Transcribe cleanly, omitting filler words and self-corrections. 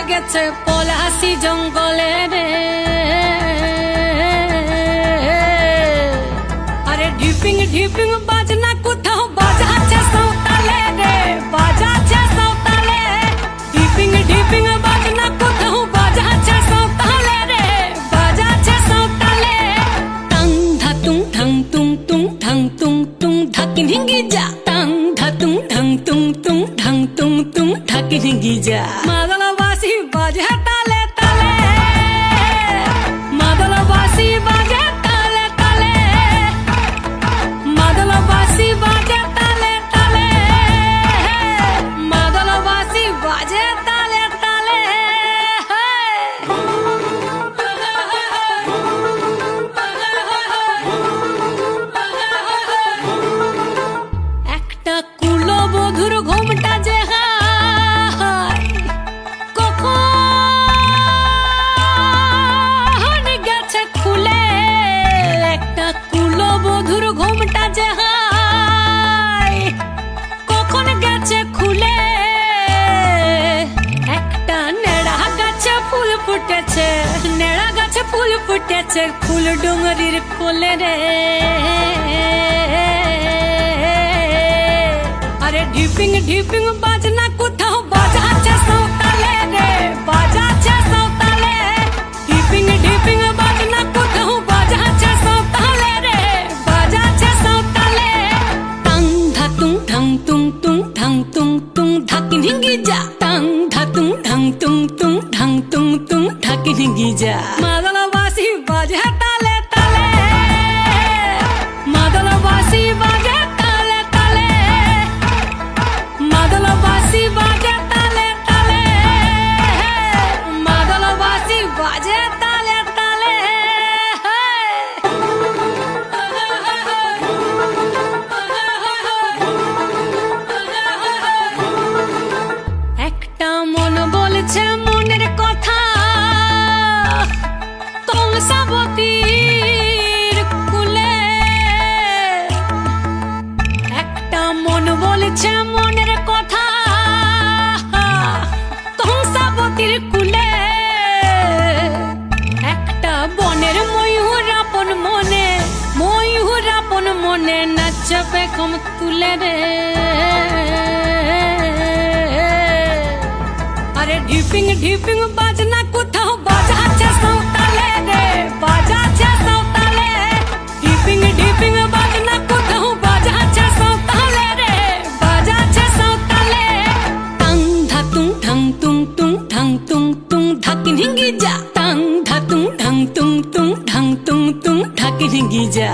গেছে পলাশি জঙ্গলে রে। আরে ঢিপিং ঢিপিং বাজনা কোথাও বাজাচ্ছে সাঁওতালে রে, বাজাচ্ছে সাঁওতালে। ঢিপিং ঢিপিং বাজনা কোথাও বাজাচ্ছে সাঁওতালে রে, বাজাচ্ছে সাঁওতালে। টাং ধাতুং ঠাং তুং তুং ঠাং তুং তুং ধাকিন হিঙ্গি যা। টাং ধাতুং ঠাং তুং তুং ঠাং তুং তুং ধাকিন হিঙ্গি যা। মাদলবাসী বাজে তালে তালে, মাদলবাসী বাজে তালে তালে, মাদলবাসী বাজে তালে তালে, মাদলবাসী বাজে তালে তালে। একটা কুলবধূর ঘোমটা যে কখন গেছে খুলে, একটা কুলবধূর ঘোমটা যে কখন গেছে খুলে। একটা নেড়া গাছে ফুল ফুটেছে, নেড়া গাছে ফুল ফুটেছে ফুল ডুঙরির কোলে রে। আরে ঢিপিং ঢিপিং বাজনা কোথাও বাজাচ্ছে সাঁওতালে রে, বাজাচ্ছে সাঁওতালে। ঢিপিং ঢিপিং বাজনা কোথাও বাজাচ্ছে সাঁওতালে রে, বাজাচ্ছে সাঁওতালে। টাং ধাতুং ঠাং তুং তুং ঠাং তুং তুং ধাকিন হিঙ্গি যা। টাং ধাতুং ঠাং তুং তুং ঠাং তুং তুং ধাকিন হিঙ্গি যা। মাদলবাসী বাজে তালে তালে, মাদলবাসী বাজে তালে তালে, মাদলবাসী বাজে তালে তালে, মাদলবাসী বাজে তালে তালে। একটা মন বলছে মনের কথা কংসাবতীর কুলে। একটা মন বলছে মনের কথা কংসাবতীর কুলে। একটা বনের ময়ূর আপন মনে, ময়ূর আপন মনে নাচবে কম তুলে রে। আরে ঢিপিং ঢিপিং বাজনা কোথাও বাজাচ্ছে সাঁওতালে রে, বাজাচ্ছে সাঁওতালে। ঢিপিং ঢিপিং বাজনা কোথাও বাজাচ্ছে সাঁওতালে রে, বাজাচ্ছে সাঁওতালে। টাং ধাতুং ঠাং তুং তুং ঠাং তুং তুং ধাকিন হিঙ্গি যা। টাং ধাতুং ঠাং তুং তুং ঠাং তুং তুং ধাকিন হিঙ্গি যা।